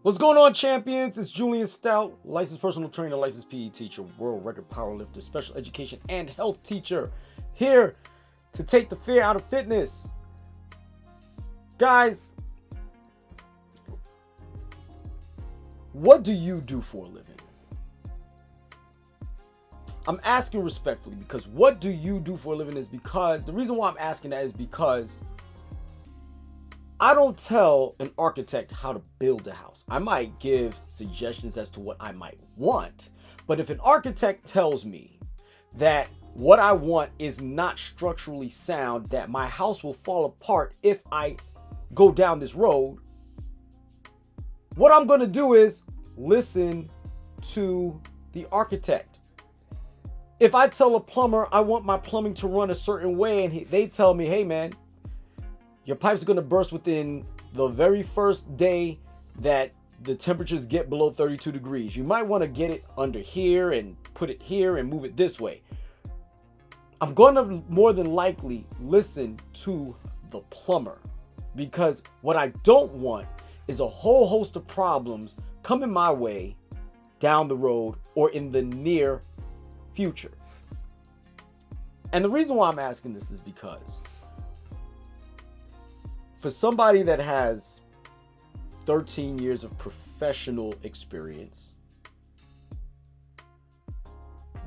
What's going on, champions? It's Julien Stoutt, licensed personal trainer, licensed PE teacher, world record powerlifter, special education and health teacher, here to take the fear out of fitness. Guys, what do you do for a living? I'm asking respectfully because what do you do for a living is because the reason why I'm asking that is because I don't tell an architect how to build a house. I might give suggestions as to what I might want, but if an architect tells me that what I want is not structurally sound, that my house will fall apart if I go down this road, what I'm going to do is listen to the architect. If I tell a plumber I want my plumbing to run a certain way and they tell me, hey man, your pipes are going to burst within the very first day that the temperatures get below 32 degrees. You might want to get it under here and put it here and move it this way. I'm going to more than likely listen to the plumber because what I don't want is a whole host of problems coming my way down the road or in the near future. And the reason why I'm asking this is because for somebody that has 13 years of professional experience,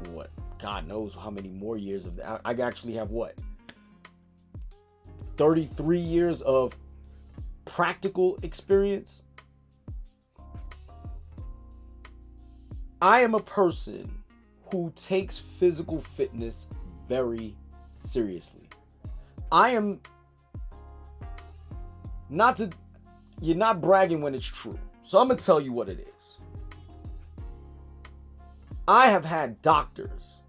what, God knows how many more years of that. I actually have 33 years of practical experience. I am a person who takes physical fitness very seriously. You're not bragging when it's true. So I'm going to tell you what it is. I have had doctors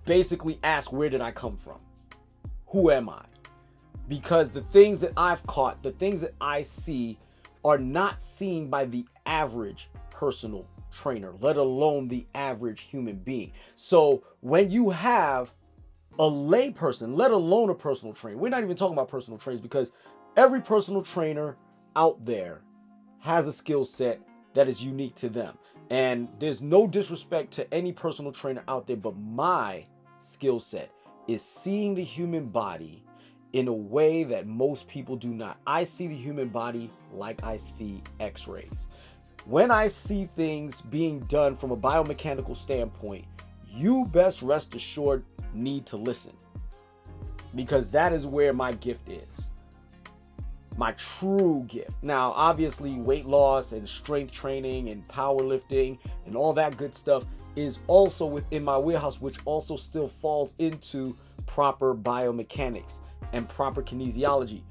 basically ask, where did I come from? Who am I? Because the things that I've caught, the things that I see are not seen by the average personal trainer, let alone the average human being. So when you have a lay person, let alone a personal trainer, we're not even talking about personal trainers because every personal trainer out there has a skill set that is unique to them. And there's no disrespect to any personal trainer out there, but my skill set is seeing the human body in a way that most people do not. I see the human body like I see x-rays. When I see things being done from a biomechanical standpoint, you best rest assured need to listen, because that is where my gift is, my true gift. Now, obviously, weight loss and strength training and powerlifting and all that good stuff is also within my wheelhouse, which also still falls into proper biomechanics and proper kinesiology.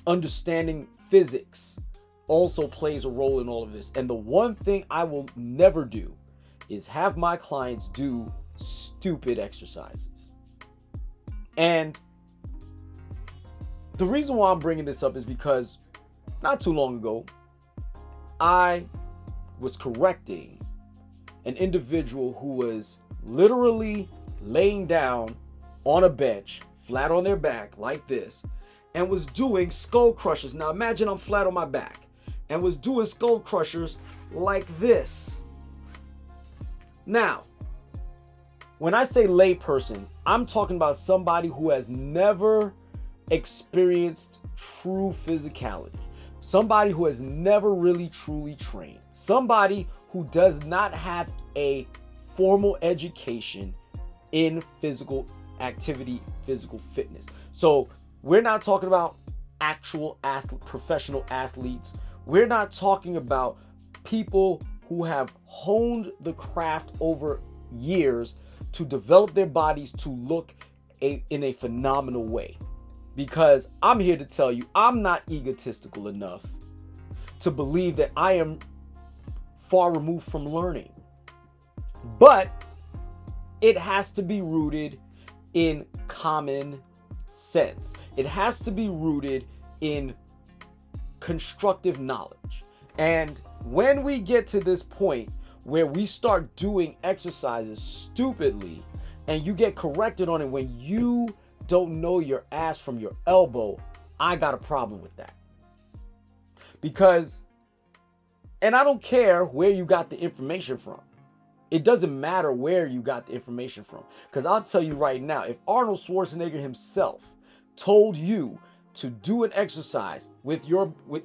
Understanding physics also plays a role in all of this. And the one thing I will never do is have my clients do stupid exercises. And the reason why I'm bringing this up is because not too long ago, I was correcting an individual who was literally laying down on a bench, flat on their back like this, and was doing skull crushers. Now imagine I'm flat on my back and was doing skull crushers like this. Now, when I say lay person, I'm talking about somebody who has never experienced true physicality, somebody who has never really truly trained, somebody who does not have a formal education in physical activity, physical fitness. So we're not talking about actual professional athletes. We're not talking about people who have honed the craft over years to develop their bodies to look in a phenomenal way. Because I'm here to tell you, I'm not egotistical enough to believe that I am far removed from learning. But it has to be rooted in common sense. It has to be rooted in constructive knowledge. And when we get to this point where we start doing exercises stupidly and you get corrected on it when you don't know your ass from your elbow, I got a problem with that. Because, and I don't care where you got the information from. It doesn't matter where you got the information from. Because I'll tell you right now, if Arnold Schwarzenegger himself told you to do an exercise with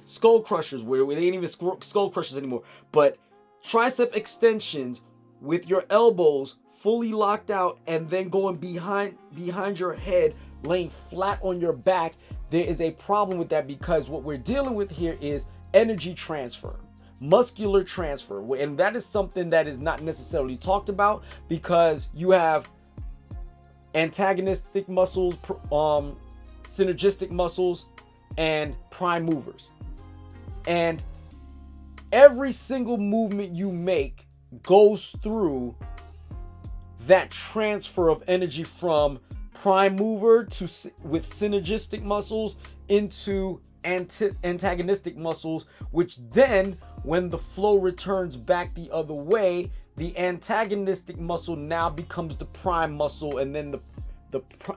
skull crushers, where it ain't even skull crushers anymore, but tricep extensions with your elbows fully locked out and then going behind your head, laying flat on your back, there is a problem with that, because what we're dealing with here is energy transfer, muscular transfer, and that is something that is not necessarily talked about, because you have antagonistic muscles, synergistic muscles, and prime movers. And every single movement you make goes through that transfer of energy from prime mover with synergistic muscles into antagonistic muscles, which then, when the flow returns back the other way, the antagonistic muscle now becomes the prime muscle, and then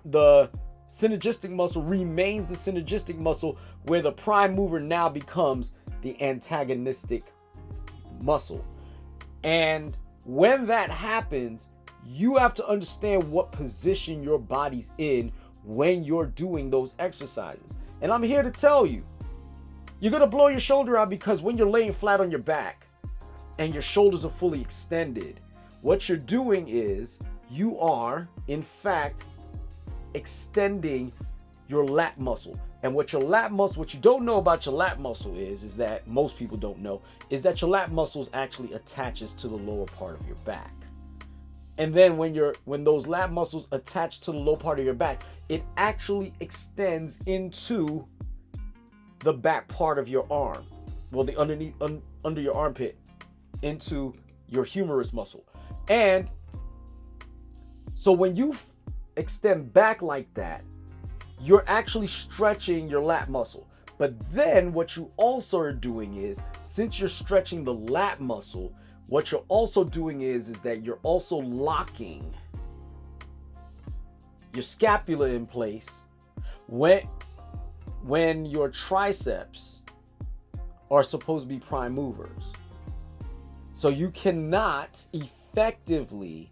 the synergistic muscle remains the synergistic muscle, where the prime mover now becomes the antagonistic muscle. And when that happens, you have to understand what position your body's in when you're doing those exercises. And I'm here to tell you, you're going to blow your shoulder out, because when you're laying flat on your back and your shoulders are fully extended, what you're doing is you are, in fact, extending your lat muscle. And what you don't know about your lat muscle is that most people don't know, is that your lat muscles actually attaches to the lower part of your back. And then when those lat muscles attach to the low part of your back, it actually extends into the back part of your arm. Well, the under your armpit, into your humerus muscle. And so when you extend back like that, you're actually stretching your lat muscle. But then what you also are doing is, since you're stretching the lat muscle, what you're also doing is that you're also locking your scapula in place when your triceps are supposed to be prime movers. So you cannot effectively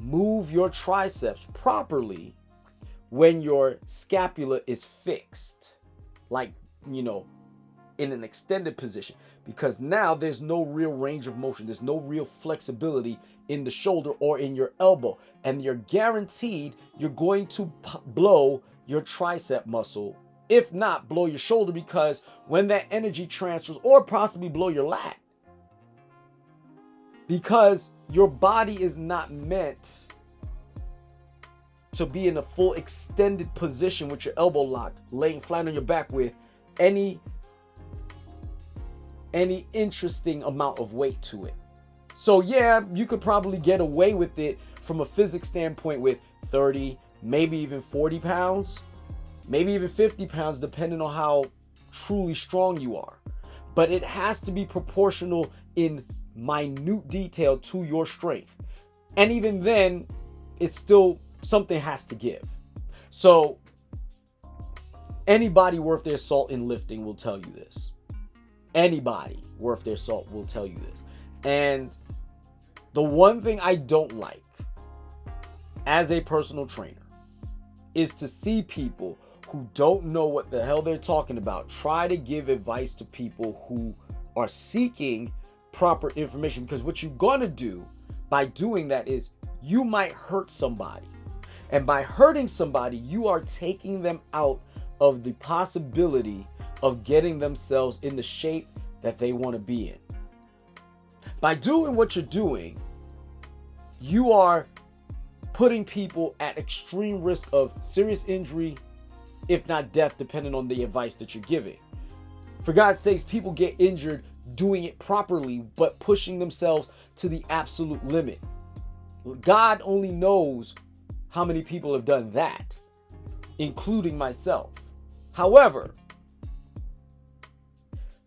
move your triceps properly when your scapula is fixed, like, in an extended position, because now there's no real range of motion. There's no real flexibility in the shoulder or in your elbow. And you're guaranteed you're going to blow your tricep muscle, if not blow your shoulder, because when that energy transfers, or possibly blow your lat, because your body is not meant to be in a full extended position with your elbow locked, laying flat on your back with any interesting amount of weight to it. So yeah, you could probably get away with it from a physics standpoint with 30, maybe even 40 pounds, maybe even 50 pounds, depending on how truly strong you are. But it has to be proportional in minute detail to your strength. And even then, it's still, something has to give. So anybody worth their salt in lifting will tell you this. Anybody worth their salt will tell you this. And the one thing I don't like as a personal trainer is to see people who don't know what the hell they're talking about try to give advice to people who are seeking proper information. Because what you're going to do by doing that is you might hurt somebody. And by hurting somebody, you are taking them out of the possibility of getting themselves in the shape that they want to be in. By doing what you're doing, you are putting people at extreme risk of serious injury, if not death, depending on the advice that you're giving. For God's sakes, people get injured doing it properly, but pushing themselves to the absolute limit. God only knows how many people have done that, including myself. However,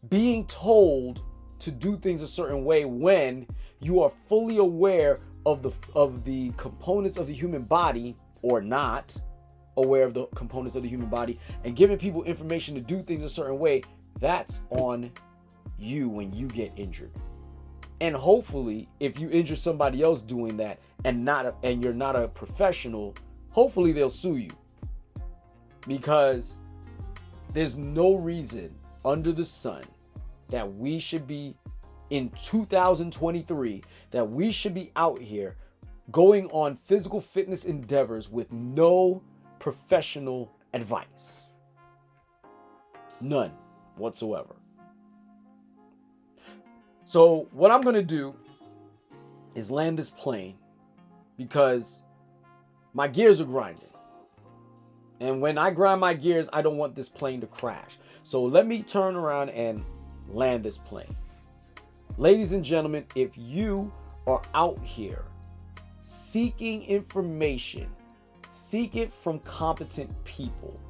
being told to do things a certain way when you are fully aware of the components of the human body, or not aware of the components of the human body, and giving people information to do things a certain way, that's on you when you get injured. And hopefully, if you injure somebody else doing that and you're not a professional, hopefully they'll sue you. Because there's no reason under the sun that we should be in 2023, that we should be out here going on physical fitness endeavors with no professional advice. None whatsoever. So what I'm going to do is land this plane because my gears are grinding. And when I grind my gears, I don't want this plane to crash. So let me turn around and land this plane. Ladies and gentlemen, if you are out here seeking information, seek it from competent people.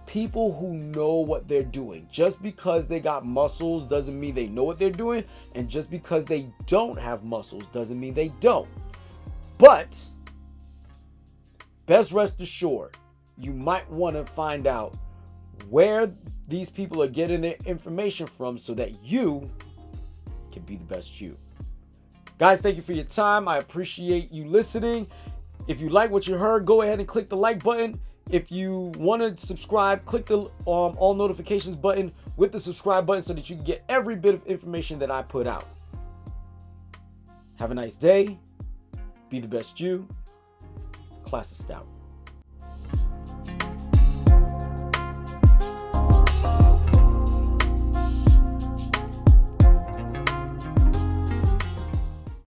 People who know what they're doing. Just because they got muscles doesn't mean they know what they're doing. And just because they don't have muscles doesn't mean they don't. But best rest assured, you might want to find out where these people are getting their information from so that you can be the best you. Guys, thank you for your time. I appreciate you listening. If you like what you heard, go ahead and click the like button. If you want to subscribe, click the all notifications button with the subscribe button so that you can get every bit of information that I put out. Have a nice day. Be the best you. Class of Stoutt.